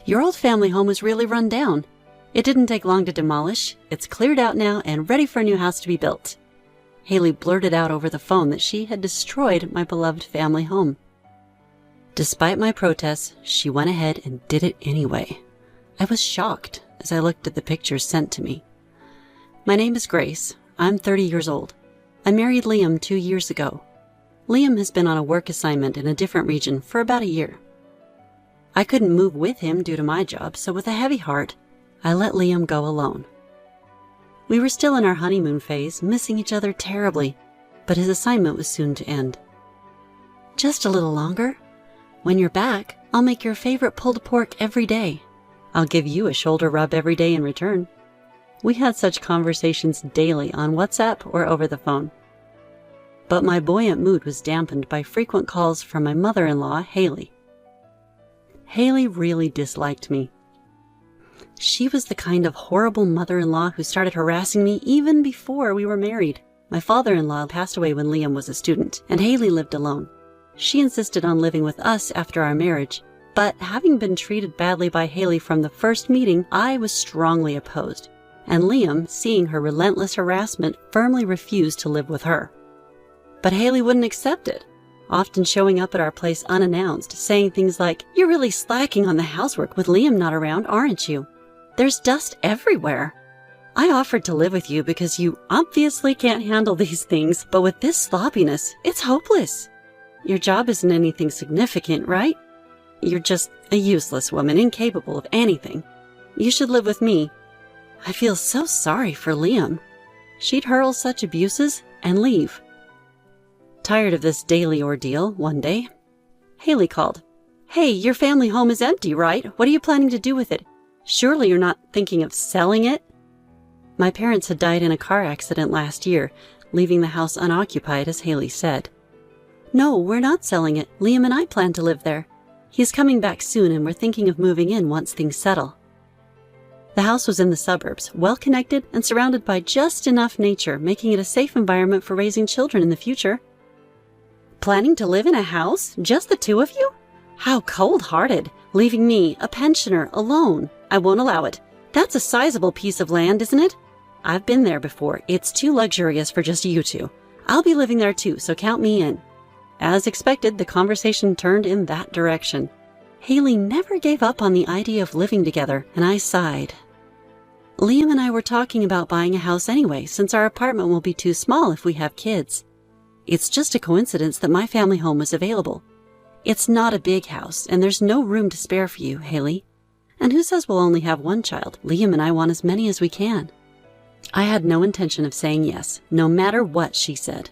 Your old family home was really run down. It didn't take long to demolish. It's cleared out now and ready for a new house to be built." Haley blurted out over the phone that she had destroyed my beloved family home. Despite my protests, she went ahead and did it anyway. I was shocked as I looked at the pictures sent to me. My name is Grace. I'm 30 years old. I married Liam 2 years ago. Liam has been on a work assignment in a different region for about a year. I couldn't move with him due to my job, so with a heavy heart, I let Liam go alone. We were still in our honeymoon phase, missing each other terribly, but his assignment was soon to end. "Just a little longer. When you're back, I'll make your favorite pulled pork every day. I'll give you a shoulder rub every day in return." We had such conversations daily on WhatsApp or over the phone. But my buoyant mood was dampened by frequent calls from my mother-in-law, Haley. Haley really disliked me. She was the kind of horrible mother-in-law who started harassing me even before we were married. My father-in-law passed away when Liam was a student, and Haley lived alone. She insisted on living with us after our marriage, but having been treated badly by Haley from the first meeting, I was strongly opposed, and Liam, seeing her relentless harassment, firmly refused to live with her. But Haley wouldn't accept it, often showing up at our place unannounced, saying things like, "You're really slacking on the housework with Liam not around, aren't you? There's dust everywhere. I offered to live with you because you obviously can't handle these things, but with this sloppiness, it's hopeless. Your job isn't anything significant, right? You're just a useless woman, incapable of anything. You should live with me." I feel so sorry for Liam. She'd hurl such abuses and leave. Tired of this daily ordeal, one day, Haley called. "Hey, your family home is empty, right? What are you planning to do with it? Surely you're not thinking of selling it?" My parents had died in a car accident last year, leaving the house unoccupied, as Haley said. "No, we're not selling it. Liam and I plan to live there. He's coming back soon and we're thinking of moving in once things settle." The house was in the suburbs, well connected and surrounded by just enough nature, making it a safe environment for raising children in the future. "Planning to live in a house? Just the two of you? How cold-hearted, leaving me, a pensioner, alone. I won't allow it. That's a sizable piece of land, isn't it? I've been there before. It's too luxurious for just you two. I'll be living there too, so count me in." As expected, the conversation turned in that direction. Haley never gave up on the idea of living together, and I sighed. Liam and I were talking about buying a house anyway, since our apartment will be too small if we have kids. It's just a coincidence that my family home was available. It's not a big house, and there's no room to spare for you, Haley. And who says we'll only have one child? Liam and I want as many as we can. I had no intention of saying yes, no matter what she said.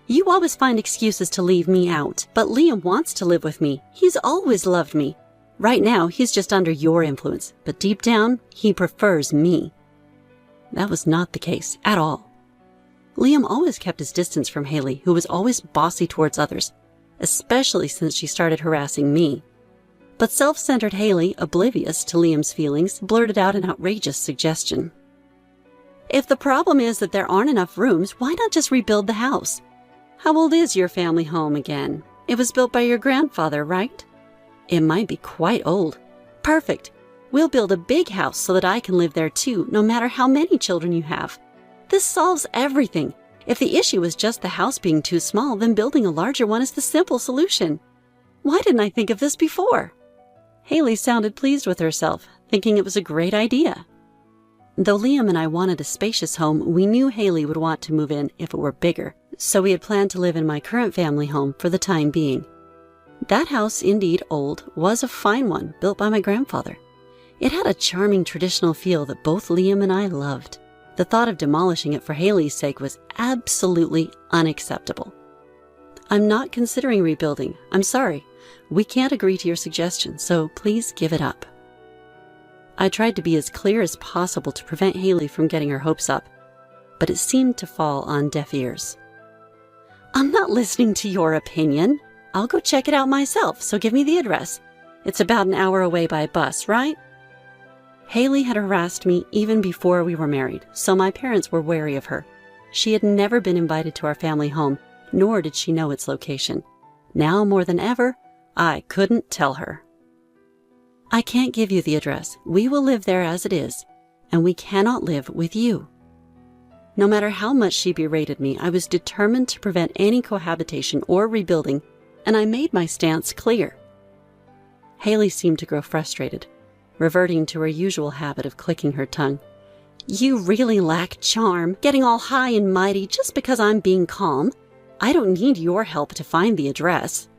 "You always find excuses to leave me out, but Liam wants to live with me. He's always loved me. Right now, he's just under your influence, but deep down, he prefers me." That was not the case at all. Liam always kept his distance from Haley, who was always bossy towards others, especially since she started harassing me. But self-centered Haley, oblivious to Liam's feelings, blurted out an outrageous suggestion. "If the problem is that there aren't enough rooms, why not just rebuild the house? How old is your family home again? It was built by your grandfather, right? It might be quite old. Perfect. We'll build a big house so that I can live there too, no matter how many children you have. This solves everything. If the issue is just the house being too small, then building a larger one is the simple solution. Why didn't I think of this before?" Haley sounded pleased with herself, thinking it was a great idea. Though Liam and I wanted a spacious home, we knew Haley would want to move in if it were bigger, so we had planned to live in my current family home for the time being. That house, indeed old, was a fine one, built by my grandfather. It had a charming traditional feel that both Liam and I loved. The thought of demolishing it for Haley's sake was absolutely unacceptable. "I'm not considering rebuilding. I'm sorry. We can't agree to your suggestion, so please give it up." I tried to be as clear as possible to prevent Haley from getting her hopes up, but it seemed to fall on deaf ears. "I'm not listening to your opinion. I'll go check it out myself, so give me the address. It's about an hour away by bus, right?" Haley had harassed me even before we were married, so my parents were wary of her. She had never been invited to our family home, nor did she know its location. Now more than ever, I couldn't tell her. I can't give you the address. We will live there as it is, and we cannot live with you. No matter how much she berated me, I was determined to prevent any cohabitation or rebuilding, and I made my stance clear. Haley seemed to grow frustrated, reverting to her usual habit of clicking her tongue. You really lack charm, getting all high and mighty just because I'm being calm. I don't need your help to find the address.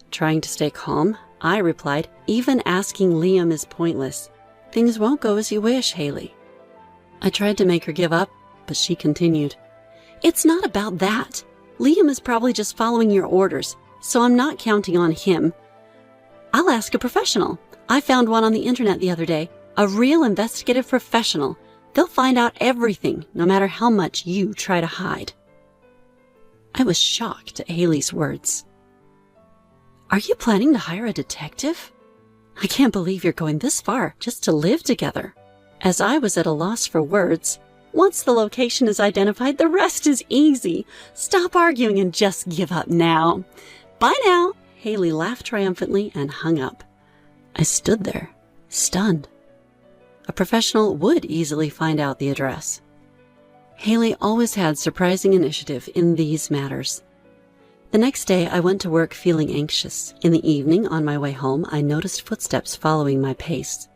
Trying to stay calm, I replied, even asking Liam is pointless. Things won't go as you wish, Haley. I tried to make her give up, but she continued. It's not about that. Liam is probably just following your orders, so I'm not counting on him. I'll ask a professional. I found one on the internet the other day, a real investigative professional. They'll find out everything, no matter how much you try to hide. I was shocked at Haley's words. Are you planning to hire a detective? I can't believe you're going this far just to live together. As I was at a loss for words, once the location is identified, the rest is easy. Stop arguing and just give up now. Bye now. Haley laughed triumphantly and hung up. I stood there, stunned. A professional would easily find out the address. Haley always had surprising initiative in these matters. The next day, I went to work feeling anxious. In the evening, on my way home, I noticed footsteps following my pace.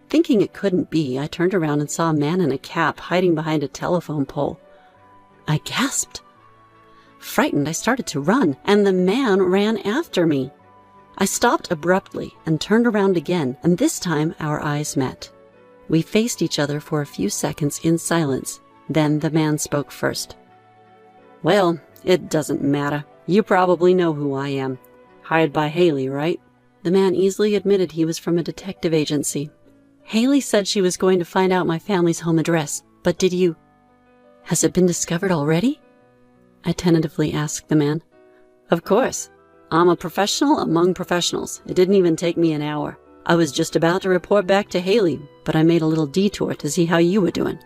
Thinking it couldn't be, I turned around and saw a man in a cap hiding behind a telephone pole. I gasped. Frightened, I started to run, and the man ran after me. I stopped abruptly and turned around again, and this time our eyes met. We faced each other for a few seconds in silence. Then the man spoke first. Well, it doesn't matter. You probably know who I am. Hired by Haley, right? The man easily admitted he was from a detective agency. Haley said she was going to find out my family's home address, but did you? Has it been discovered already? I tentatively asked the man. Of course. I'm a professional among professionals. It didn't even take me an hour. I was just about to report back to Haley, but I made a little detour to see how you were doing.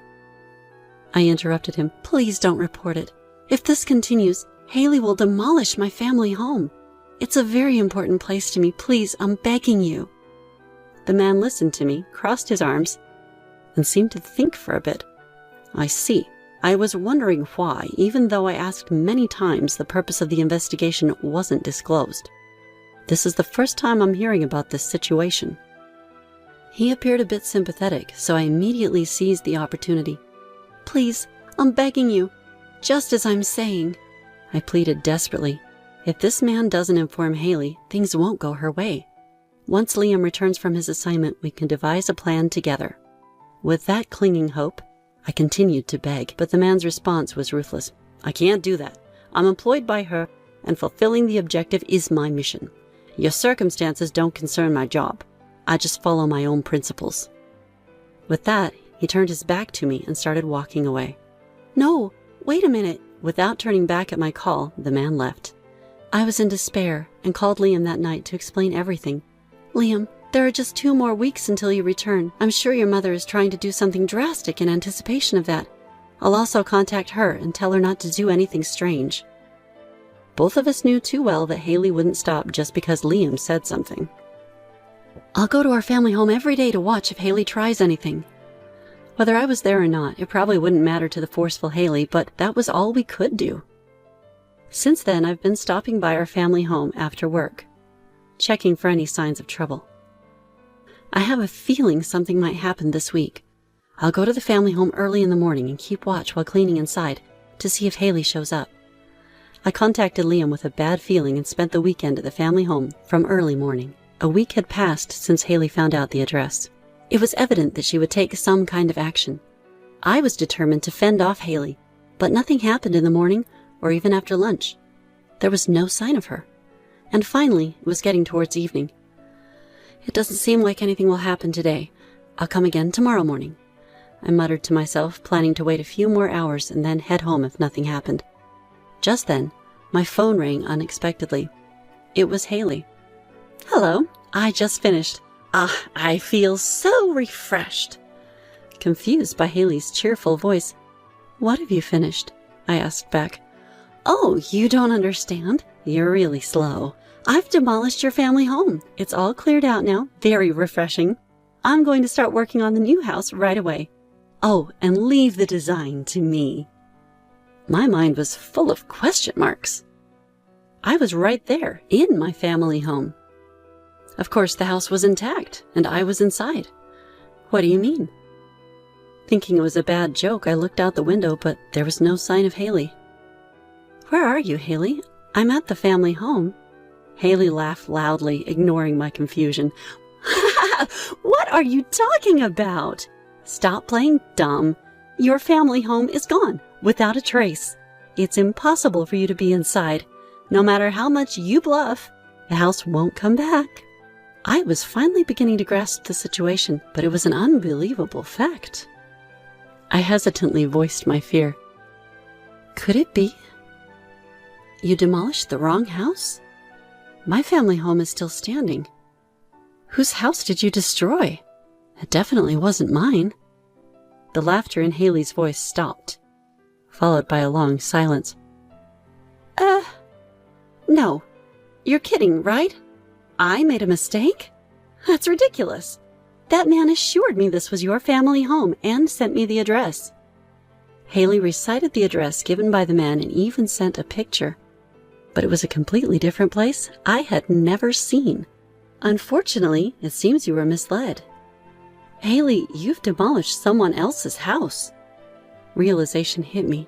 I interrupted him. Please don't report it. If this continues, Haley will demolish my family home. It's a very important place to me. Please, I'm begging you. The man listened to me, crossed his arms, and seemed to think for a bit. I see. I was wondering why, even though I asked many times, the purpose of the investigation wasn't disclosed. This is the first time I'm hearing about this situation. He appeared a bit sympathetic, so I immediately seized the opportunity. Please, I'm begging you. Just as I'm saying, I pleaded desperately. If this man doesn't inform Haley, things won't go her way. Once Liam returns from his assignment, we can devise a plan together. With that clinging hope, I continued to beg, but the man's response was ruthless. I can't do that. I'm employed by her, and fulfilling the objective is my mission. Your circumstances don't concern my job. I just follow my own principles. With that, he turned his back to me and started walking away. No, wait a minute. Without turning back at my call, the man left. I was in despair and called Liam that night to explain everything. Liam, there are just 2 more weeks until you return. I'm sure your mother is trying to do something drastic in anticipation of that. I'll also contact her and tell her not to do anything strange. Both of us knew too well that Haley wouldn't stop just because Liam said something. I'll go to our family home every day to watch if Haley tries anything. Whether I was there or not, it probably wouldn't matter to the forceful Haley, but that was all we could do. Since then, I've been stopping by our family home after work, checking for any signs of trouble. I have a feeling something might happen this week. I'll go to the family home early in the morning and keep watch while cleaning inside to see if Haley shows up. I contacted Liam with a bad feeling and spent the weekend at the family home from early morning. A week had passed since Haley found out the address. It was evident that she would take some kind of action. I was determined to fend off Haley, but nothing happened in the morning or even after lunch. There was no sign of her. And finally, it was getting towards evening. It doesn't seem like anything will happen today. I'll come again tomorrow morning, I muttered to myself, planning to wait a few more hours and then head home if nothing happened. Just then, my phone rang unexpectedly. It was Haley. Hello, I just finished. I feel so refreshed. Confused by Haley's cheerful voice. What have you finished? I asked back. Oh, you don't understand? You're really slow. I've demolished your family home. It's all cleared out now. Very refreshing. I'm going to start working on the new house right away. Oh, and leave the design to me." My mind was full of question marks. I was right there, in my family home. Of course, the house was intact, and I was inside. "What do you mean?" Thinking it was a bad joke, I looked out the window, but there was no sign of Haley. "Where are you, Haley? I'm at the family home." Haley laughed loudly, ignoring my confusion. "What are you talking about? Stop playing dumb. Your family home is gone, without a trace. It's impossible for you to be inside. No matter how much you bluff, the house won't come back." I was finally beginning to grasp the situation, but it was an unbelievable fact. I hesitantly voiced my fear. "Could it be? You demolished the wrong house? My family home is still standing. Whose house did you destroy? It definitely wasn't mine." The laughter in Haley's voice stopped, followed by a long silence. No. You're kidding, right? I made a mistake? That's ridiculous. That man assured me this was your family home and sent me the address." Haley recited the address given by the man and even sent a picture. But it was a completely different place I had never seen. "Unfortunately, it seems you were misled. Haley, you've demolished someone else's house." Realization hit me.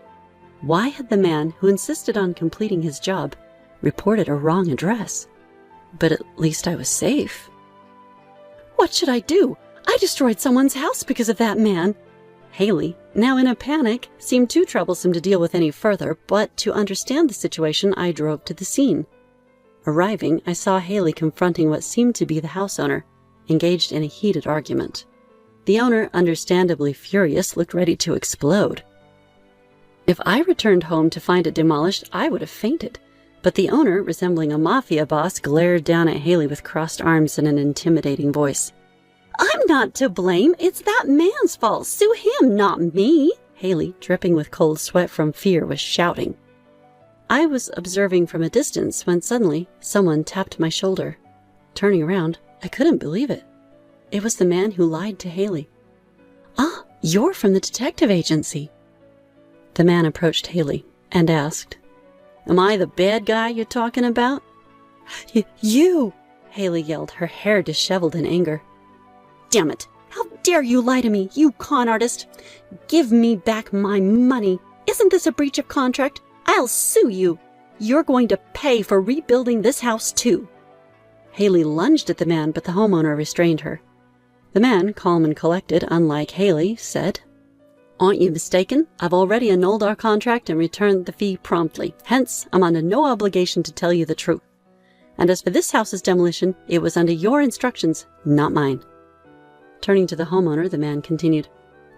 Why had the man who insisted on completing his job reported a wrong address? But at least I was safe. "What should I do? I destroyed someone's house because of that man." Haley, now in a panic, seemed too troublesome to deal with any further, but to understand the situation, I drove to the scene. Arriving, I saw Haley confronting what seemed to be the house owner, engaged in a heated argument. The owner, understandably furious, looked ready to explode. If I returned home to find it demolished, I would have fainted. But the owner, resembling a mafia boss, glared down at Haley with crossed arms and an intimidating voice. "I'm not to blame. It's that man's fault. Sue him, not me." Haley, dripping with cold sweat from fear, was shouting. I was observing from a distance when suddenly someone tapped my shoulder. Turning around, I couldn't believe it. It was the man who lied to Haley. "Ah, you're from the detective agency." The man approached Haley and asked, "Am I the bad guy you're talking about?" You! Haley yelled, her hair disheveled in anger. "Damn it! How dare you lie to me, you con artist! Give me back my money! Isn't this a breach of contract? I'll sue you! You're going to pay for rebuilding this house too!" Haley lunged at the man, but the homeowner restrained her. The man, calm and collected, unlike Haley, said, "Aren't you mistaken? I've already annulled our contract and returned the fee promptly. Hence, I'm under no obligation to tell you the truth. And as for this house's demolition, it was under your instructions, not mine." Turning to the homeowner, the man continued,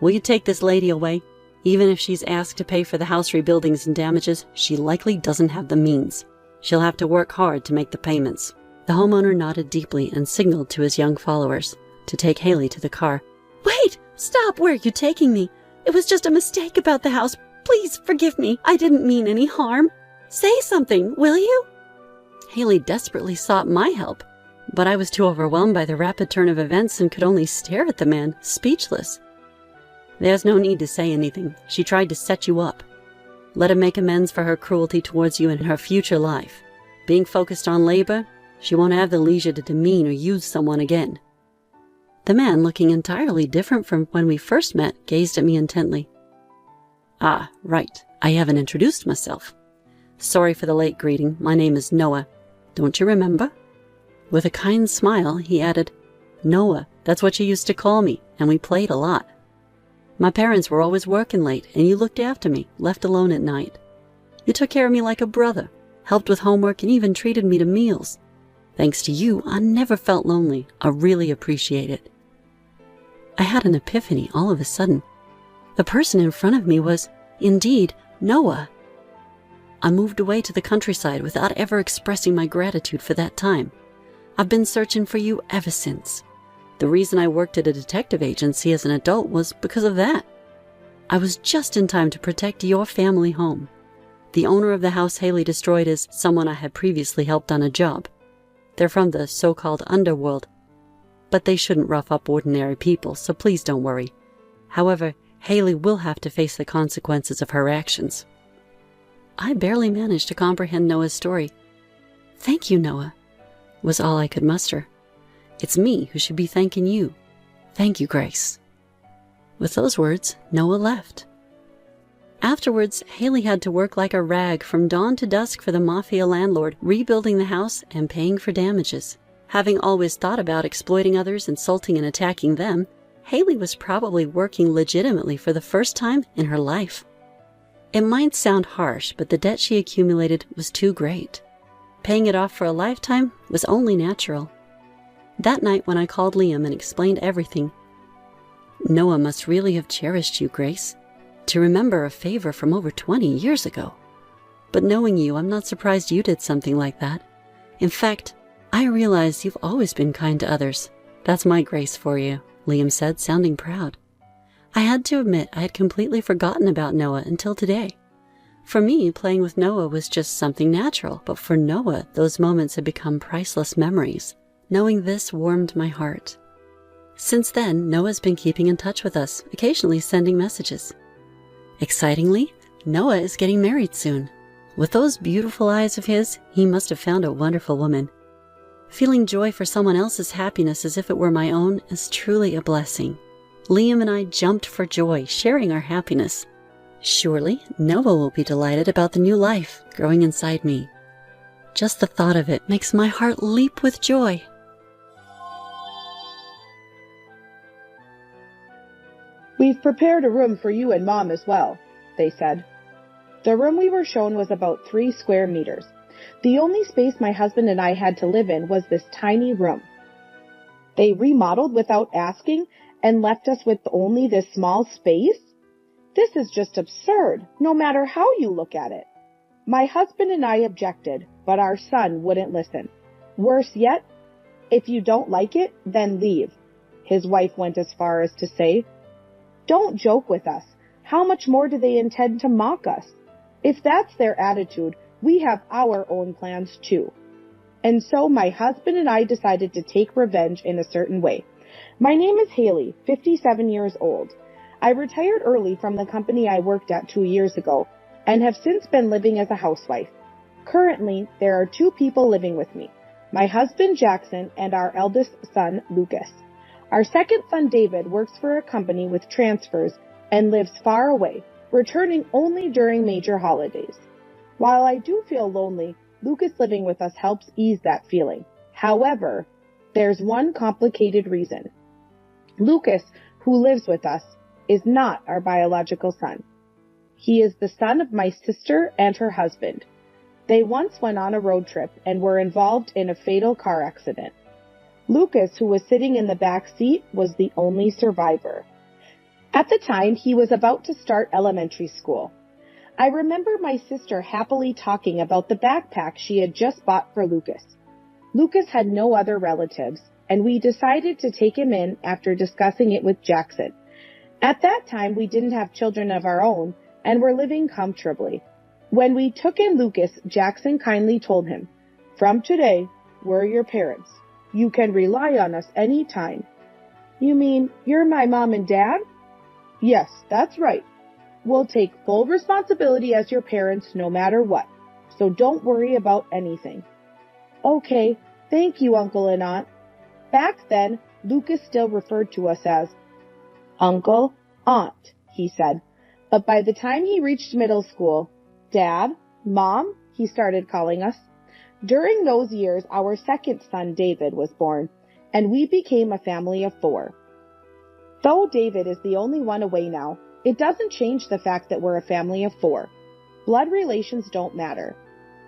"Will you take this lady away? Even if she's asked to pay for the house rebuildings and damages, she likely doesn't have the means. She'll have to work hard to make the payments." The homeowner nodded deeply and signaled to his young followers to take Haley to the car. "Wait! Stop! Where are you taking me? It was just a mistake about the house. Please forgive me. I didn't mean any harm. Say something, will you?" Haley desperately sought my help, but I was too overwhelmed by the rapid turn of events and could only stare at the man, speechless. "There's no need to say anything. She tried to set you up. Let her make amends for her cruelty towards you in her future life. Being focused on labor, she won't have the leisure to demean or use someone again." The man, looking entirely different from when we first met, gazed at me intently. "Ah, right. I haven't introduced myself. Sorry for the late greeting. My name is Noah. Don't you remember?" With a kind smile, he added, "Noah, that's what you used to call me, and we played a lot. My parents were always working late, and you looked after me, left alone at night. You took care of me like a brother, helped with homework, and even treated me to meals. Thanks to you, I never felt lonely. I really appreciate it." I had an epiphany all of a sudden. The person in front of me was, indeed, Noah. I moved away to the countryside without ever expressing my gratitude for that time. I've been searching for you ever since. The reason I worked at a detective agency as an adult was because of that. I was just in time to protect your family home. The owner of the house Haley destroyed is someone I had previously helped on a job. They're from the so-called underworld, but they shouldn't rough up ordinary people, so please don't worry. However, Haley will have to face the consequences of her actions." I barely managed to comprehend Noah's story. "Thank you, Noah," was all I could muster. "It's me who should be thanking you. Thank you, Grace." With those words, Noah left. Afterwards, Haley had to work like a rag from dawn to dusk for the mafia landlord, rebuilding the house and paying for damages. Having always thought about exploiting others, insulting and attacking them, Haley was probably working legitimately for the first time in her life. It might sound harsh, but the debt she accumulated was too great. Paying it off for a lifetime was only natural. That night when I called Liam and explained everything, "Noah must really have cherished you, Grace, to remember a favor from over 20 years ago. But knowing you, I'm not surprised you did something like that. In fact, I realize you've always been kind to others. That's my Grace for you," Liam said, sounding proud. I had to admit I had completely forgotten about Noah until today. For me, playing with Noah was just something natural, but for Noah, those moments had become priceless memories. Knowing this warmed my heart. Since then, Noah's been keeping in touch with us, occasionally sending messages. Excitingly, Noah is getting married soon. With those beautiful eyes of his, he must have found a wonderful woman. Feeling joy for someone else's happiness as if it were my own is truly a blessing. Liam and I jumped for joy, sharing our happiness. Surely, Noah will be delighted about the new life growing inside me. Just the thought of it makes my heart leap with joy. "We've prepared a room for you and Mom as well," they said. The room we were shown was about 3 square meters. The only space my husband and I had to live in was this tiny room. They remodeled without asking and left us with only this small space? This is just absurd, no matter how you look at it. My husband and I objected, but our son wouldn't listen. Worse yet, "If you don't like it, then leave," his wife went as far as to say. Don't joke with us. How much more do they intend to mock us? If that's their attitude, we have our own plans too. And so my husband and I decided to take revenge in a certain way. My name is Haley, 57 years old. I retired early from the company I worked at 2 years ago and have since been living as a housewife. Currently, there are 2 people living with me, my husband Jackson and our eldest son Lucas. Our second son David works for a company with transfers and lives far away, returning only during major holidays. While I do feel lonely, Lucas living with us helps ease that feeling. However, there's one complicated reason. Lucas, who lives with us, is not our biological son. He is the son of my sister and her husband. They once went on a road trip and were involved in a fatal car accident. Lucas, who was sitting in the back seat, was the only survivor. At the time, he was about to start elementary school. I remember my sister happily talking about the backpack she had just bought for Lucas. Lucas had no other relatives, and we decided to take him in after discussing it with Jackson. At that time, we didn't have children of our own and were living comfortably. When we took in Lucas, Jackson kindly told him, "From today, we're your parents. You can rely on us any time." "You mean you're my mom and dad?" "Yes, that's right. We'll take full responsibility as your parents no matter what, so don't worry about anything." "Okay, thank you, Uncle and Aunt." Back then, Lucas still referred to us as Uncle, Aunt, he said. But by the time he reached middle school, Dad, Mom, he started calling us. During those years, our second son, David, was born, and we became a family of 4. Though David is the only one away now, it doesn't change the fact that we're a family of 4. Blood relations don't matter.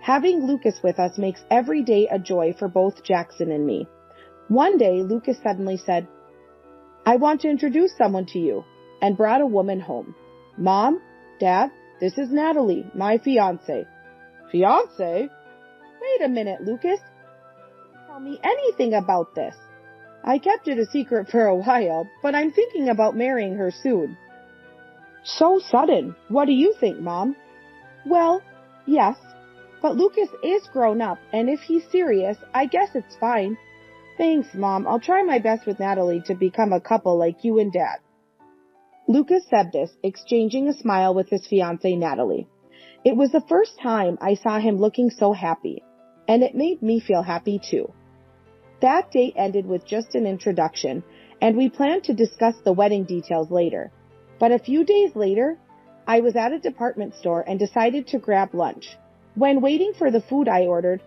Having Lucas with us makes every day a joy for both Jackson and me. One day, Lucas suddenly said, "I want to introduce someone to you," and brought a woman home. "Mom, Dad, this is Natalie, my fiancé." "Fiancé? Wait a minute, Lucas. Don't tell me anything about this. I kept it a secret for a while, but I'm thinking about marrying her soon." "So sudden. What do you think, Mom?" "Well, yes. But Lucas is grown up, and if he's serious, I guess it's fine. Thanks, Mom. I'll try my best with Natalie to become a couple like you and Dad. Lucas said this, exchanging a smile with his fiancée, Natalie. It was the first time I saw him looking so happy, and it made me feel happy too. That date ended with just an introduction, and we planned to discuss the wedding details later. But a few days later, I was at a department store and decided to grab lunch. When waiting for the food I ordered,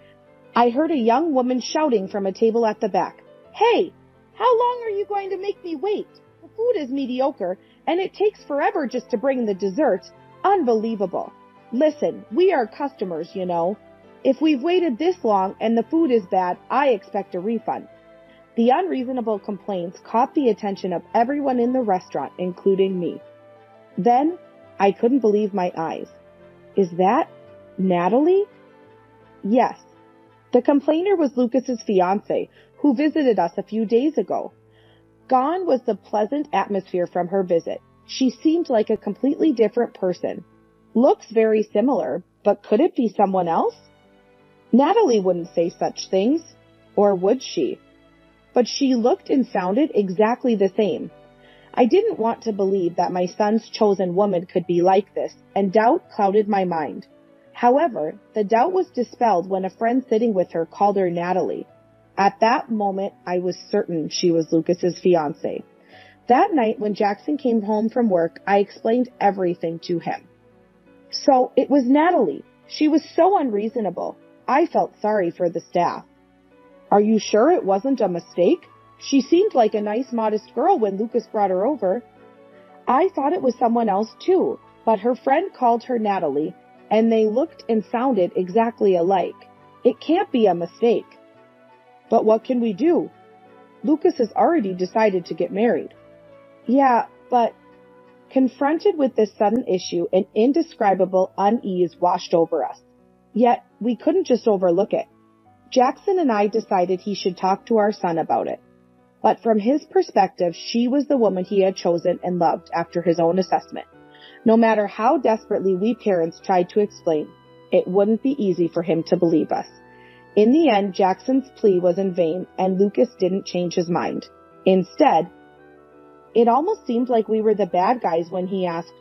I heard a young woman shouting from a table at the back, "Hey, how long are you going to make me wait? The food is mediocre, and it takes forever just to bring the dessert. Unbelievable. Listen, we are customers, you know. If we've waited this long and the food is bad, I expect a refund." The unreasonable complaints caught the attention of everyone in the restaurant, including me. Then, I couldn't believe my eyes. Is that Natalie? Yes. The complainer was Lucas's fiancée, who visited us a few days ago. Gone was the pleasant atmosphere from her visit. She seemed like a completely different person. Looks very similar, but could it be someone else? Natalie wouldn't say such things, or would she? But she looked and sounded exactly the same. I didn't want to believe that my son's chosen woman could be like this, and doubt clouded my mind. However, the doubt was dispelled when a friend sitting with her called her Natalie. At that moment, I was certain she was Lucas's fiancée. That night, when Jackson came home from work, I explained everything to him. So, it was Natalie. She was so unreasonable. I felt sorry for the staff. Are you sure it wasn't a mistake? She seemed like a nice, modest girl when Lucas brought her over. I thought it was someone else too, but her friend called her Natalie, and they looked and sounded exactly alike. It can't be a mistake. But what can we do? Lucas has already decided to get married. Yeah, but confronted with this sudden issue, an indescribable unease washed over us. Yet, we couldn't just overlook it. Jackson and I decided he should talk to our son about it. But from his perspective, she was the woman he had chosen and loved after his own assessment. No matter how desperately we parents tried to explain, it wouldn't be easy for him to believe us. In the end, Jackson's plea was in vain, and Lucas didn't change his mind. Instead, it almost seemed like we were the bad guys when he asked,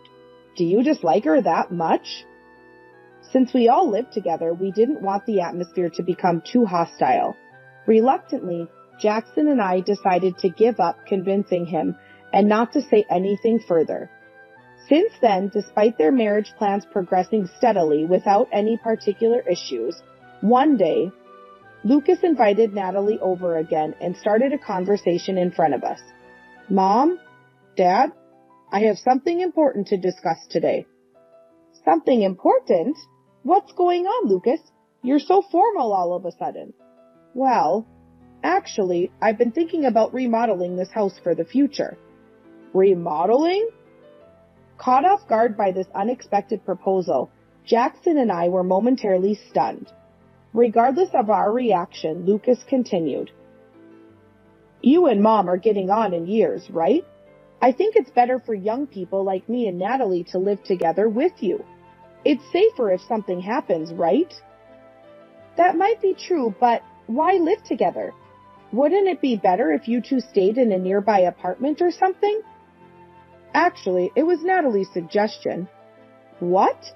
"Do you just like her that much?" Since we all lived together, we didn't want the atmosphere to become too hostile. Reluctantly, Jackson and I decided to give up convincing him and not to say anything further. Since then, despite their marriage plans progressing steadily without any particular issues, one day, Lucas invited Natalie over again and started a conversation in front of us. "Mom, Dad, I have something important to discuss today." "Something important? What's going on, Lucas? You're so formal all of a sudden." "Well, actually, I've been thinking about remodeling this house for the future." "Remodeling?" Caught off guard by this unexpected proposal, Jackson and I were momentarily stunned. Regardless of our reaction, Lucas continued. "You and Mom are getting on in years, right? I think it's better for young people like me and Natalie to live together with you. It's safer if something happens, right?" "That might be true, but why live together? Wouldn't it be better if you two stayed in a nearby apartment or something?" Actually, it was Natalie's suggestion. "What?"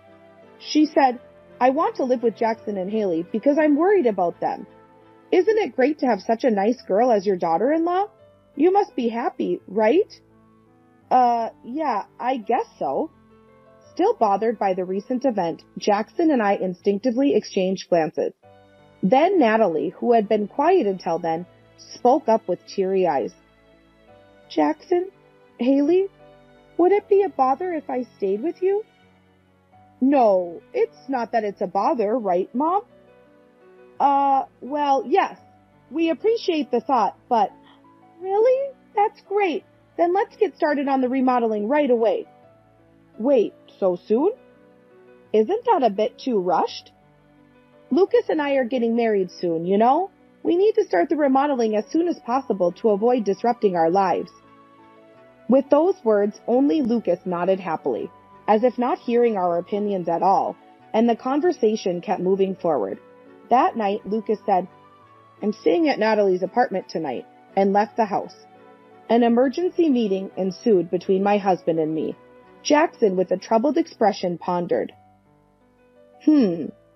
She said, "I want to live with Jackson and Haley because I'm worried about them. Isn't it great to have such a nice girl as your daughter-in-law? You must be happy, right?" Yeah, I guess so." Still bothered by the recent event, Jackson and I instinctively exchanged glances. Then Natalie, who had been quiet until then, spoke up with teary eyes. "Jackson, Haley, would it be a bother if I stayed with you?" "No, it's not that it's a bother, right, Mom?" Well, yes. We appreciate the thought, but..." "Really? That's great. Then let's get started on the remodeling right away." "Wait, so soon? Isn't that a bit too rushed?" "Lucas and I are getting married soon, you know? We need to start the remodeling as soon as possible to avoid disrupting our lives." With those words, only Lucas nodded happily. As if not hearing our opinions at all, and the conversation kept moving forward. That night, Lucas said, "I'm staying at Natalie's apartment tonight," and left the house. An emergency meeting ensued between my husband and me. Jackson, with a troubled expression, pondered.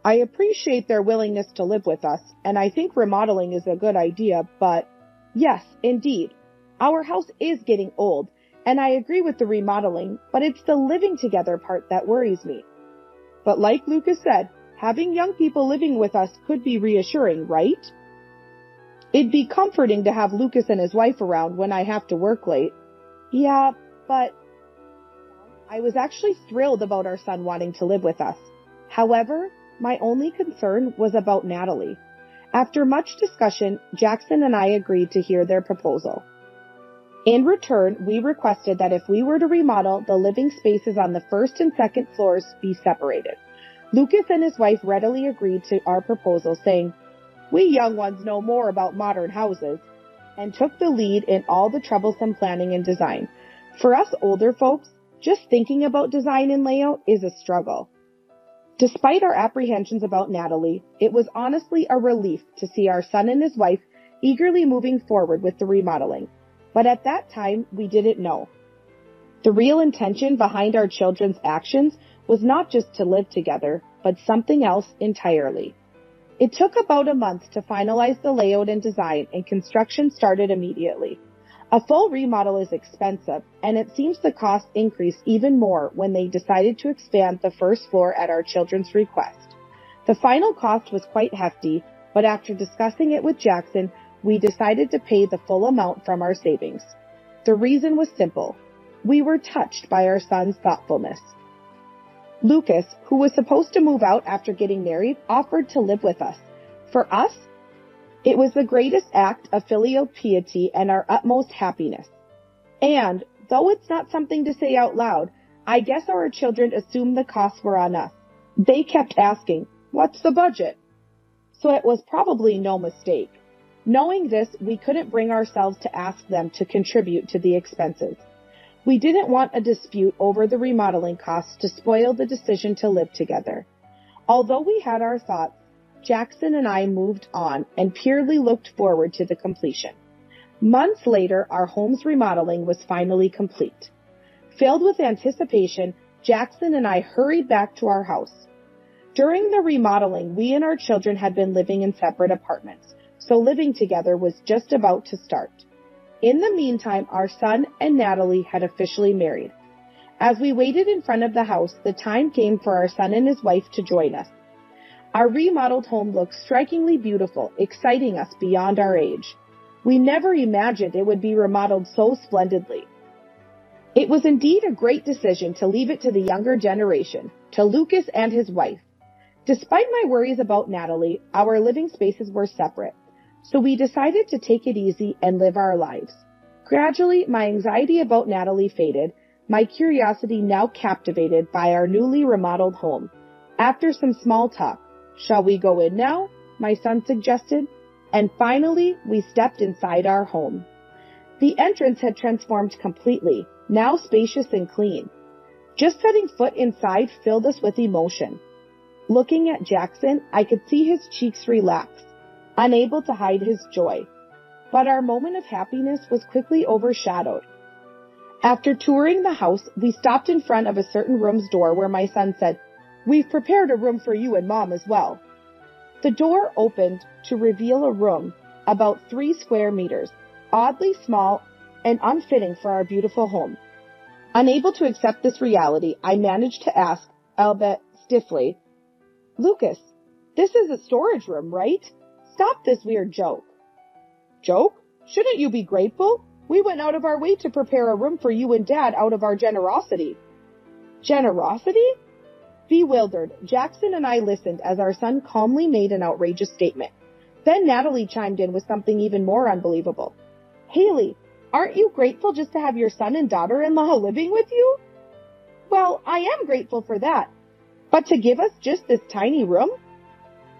I appreciate their willingness to live with us, and I think remodeling is a good idea, but yes, indeed. Our house is getting old, and I agree with the remodeling, but it's the living together part that worries me. But like Lucas said, having young people living with us could be reassuring, right? It'd be comforting to have Lucas and his wife around when I have to work late. Yeah, but I was actually thrilled about our son wanting to live with us. However, my only concern was about Natalie. After much discussion, Jackson and I agreed to hear their proposal. In return, we requested that if we were to remodel, the living spaces on the first and second floors be separated. Lucas and his wife readily agreed to our proposal, saying, "We young ones know more about modern houses," and took the lead in all the troublesome planning and design. For us older folks, just thinking about design and layout is a struggle. Despite our apprehensions about Natalie, it was honestly a relief to see our son and his wife eagerly moving forward with the remodeling. But at that time, we didn't know. The real intention behind our children's actions was not just to live together, but something else entirely. It took about a month to finalize the layout and design, and construction started immediately. A full remodel is expensive, and it seems the cost increased even more when they decided to expand the first floor at our children's request. The final cost was quite hefty, but after discussing it with Jackson, we decided to pay the full amount from our savings. The reason was simple. We were touched by our son's thoughtfulness. Lucas, who was supposed to move out after getting married, offered to live with us. For us, it was the greatest act of filial piety and our utmost happiness. And, though it's not something to say out loud, I guess our children assumed the costs were on us. They kept asking, "What's the budget?" So it was probably no mistake. Knowing this, we couldn't bring ourselves to ask them to contribute to the expenses. We didn't want a dispute over the remodeling costs to spoil the decision to live together. Although we had our thoughts, Jackson and I moved on and purely looked forward to the completion. Months later, our home's remodeling was finally complete. Filled with anticipation, Jackson and I hurried back to our house. During the remodeling, we and our children had been living in separate apartments, so living together was just about to start. In the meantime, our son and Natalie had officially married. As we waited in front of the house, the time came for our son and his wife to join us. Our remodeled home looked strikingly beautiful, exciting us beyond our age. We never imagined it would be remodeled so splendidly. It was indeed a great decision to leave it to the younger generation, to Lucas and his wife. Despite my worries about Natalie, our living spaces were separate, so we decided to take it easy and live our lives. Gradually, my anxiety about Natalie faded, my curiosity now captivated by our newly remodeled home. After some small talk, "Shall we go in now?" my son suggested, and finally we stepped inside our home. The entrance had transformed completely, now spacious and clean. Just setting foot inside filled us with emotion. Looking at Jackson, I could see his cheeks relax, unable to hide his joy. But our moment of happiness was quickly overshadowed. After touring the house, we stopped in front of a certain room's door where my son said, "We've prepared a room for you and Mom as well." The door opened to reveal a room about 3 square meters, oddly small and unfitting for our beautiful home. Unable to accept this reality, I managed to ask, albeit stiffly, "Lucas, this is a storage room, right? Stop this weird joke." "Joke? Shouldn't you be grateful? We went out of our way to prepare a room for you and Dad out of our generosity." "Generosity?" Bewildered, Jackson and I listened as our son calmly made an outrageous statement. Then Natalie chimed in with something even more unbelievable. "Haley, aren't you grateful just to have your son and daughter-in-law living with you?" "Well, I am grateful for that. But to give us just this tiny room?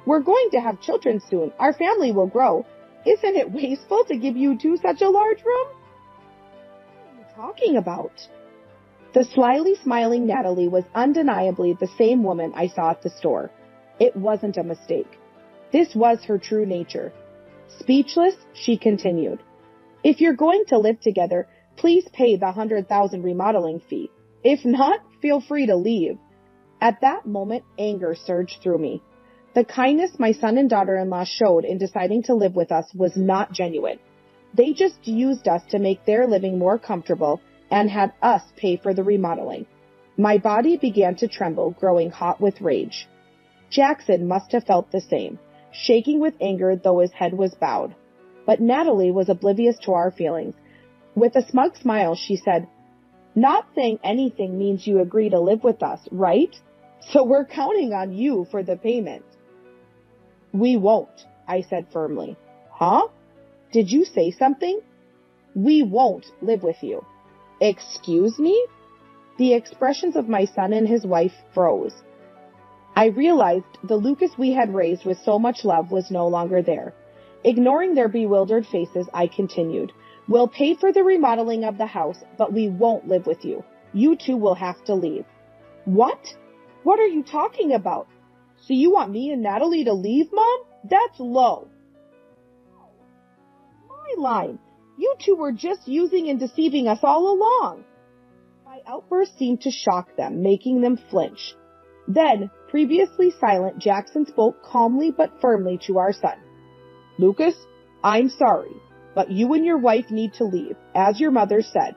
We're going to have children soon. Our family will grow. Isn't it wasteful to give you two such a large room?" "What are you talking about?" The slyly smiling Natalie was undeniably the same woman I saw at the store. It wasn't a mistake. This was her true nature. Speechless, she continued, "If you're going to live together, please pay the $100,000 remodeling fee. If not, feel free to leave." At that moment, anger surged through me. The kindness my son and daughter-in-law showed in deciding to live with us was not genuine. They just used us to make their living more comfortable and had us pay for the remodeling. My body began to tremble, growing hot with rage. Jackson must have felt the same, shaking with anger though his head was bowed. But Natalie was oblivious to our feelings. With a smug smile, she said, "Not saying anything means you agree to live with us, right? So we're counting on you for the payment." "We won't," I said firmly. "Huh? Did you say something?" "We won't live with you." "Excuse me?" The expressions of my son and his wife froze. I realized the Lucas we had raised with so much love was no longer there. Ignoring their bewildered faces, I continued, "We'll pay for the remodeling of the house, but we won't live with you. You two will have to leave." "What? What are you talking about? So you want me and Natalie to leave, Mom? That's low." "My line. You two were just using and deceiving us all along." My outburst seemed to shock them, making them flinch. Then, previously silent, Jackson spoke calmly but firmly to our son. "Lucas, I'm sorry, but you and your wife need to leave, as your mother said."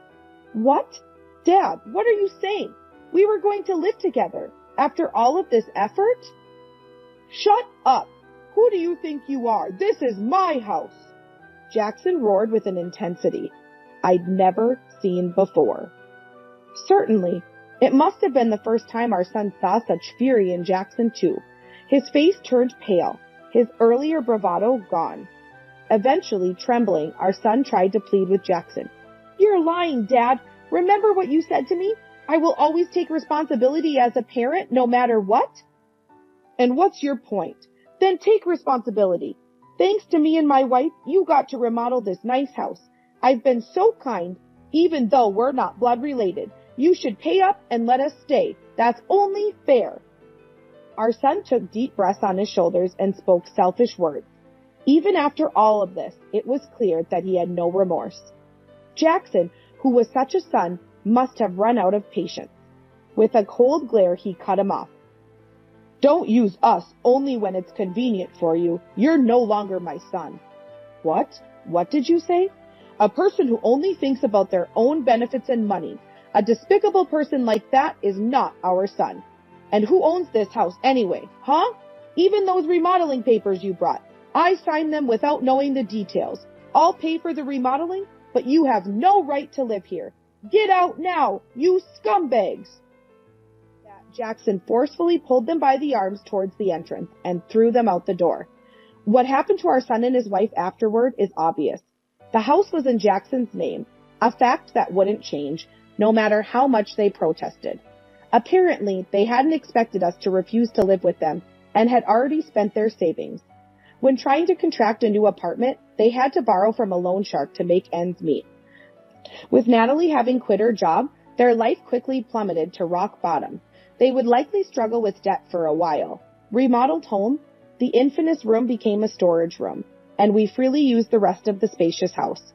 "What? Dad, what are you saying? We were going to live together. After all of this effort?" "Shut up! Who do you think you are? This is my house!" Jackson roared with an intensity I'd never seen before. Certainly, it must have been the first time our son saw such fury in Jackson too. His face turned pale, his earlier bravado gone. Eventually, trembling, our son tried to plead with Jackson. "You're lying, Dad. Remember what you said to me? I will always take responsibility as a parent, no matter what." "And what's your point? Then take responsibility. Thanks to me and my wife, you got to remodel this nice house. I've been so kind, even though we're not blood related. You should pay up and let us stay. That's only fair." Our son took deep breaths on his shoulders and spoke selfish words. Even after all of this, it was clear that he had no remorse. Jackson, who was such a son, must have run out of patience. With a cold glare, he cut him off. "Don't use us only when it's convenient for you. You're no longer my son." "What? What did you say?" "A person who only thinks about their own benefits and money. A despicable person like that is not our son. And who owns this house anyway, huh? Even those remodeling papers you brought. I signed them without knowing the details. I'll pay for the remodeling, but you have no right to live here. Get out now, you scumbags!" Jackson forcefully pulled them by the arms towards the entrance and threw them out the door. What happened to our son and his wife afterward is obvious. The house was in Jackson's name, a fact that wouldn't change, no matter how much they protested. Apparently, they hadn't expected us to refuse to live with them and had already spent their savings. When trying to contract a new apartment, they had to borrow from a loan shark to make ends meet. With Natalie having quit her job, their life quickly plummeted to rock bottom. They would likely struggle with debt for a while. Remodeled home, the infamous room became a storage room, and we freely used the rest of the spacious house.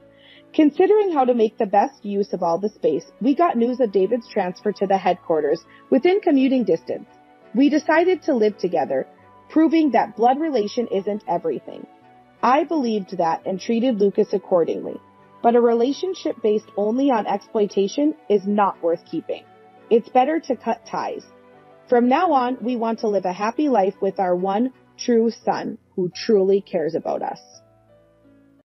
Considering how to make the best use of all the space, we got news of David's transfer to the headquarters within commuting distance. We decided to live together, proving that blood relation isn't everything. I believed that and treated Lucas accordingly. But a relationship based only on exploitation is not worth keeping. It's better to cut ties. From now on, we want to live a happy life with our one true son who truly cares about us.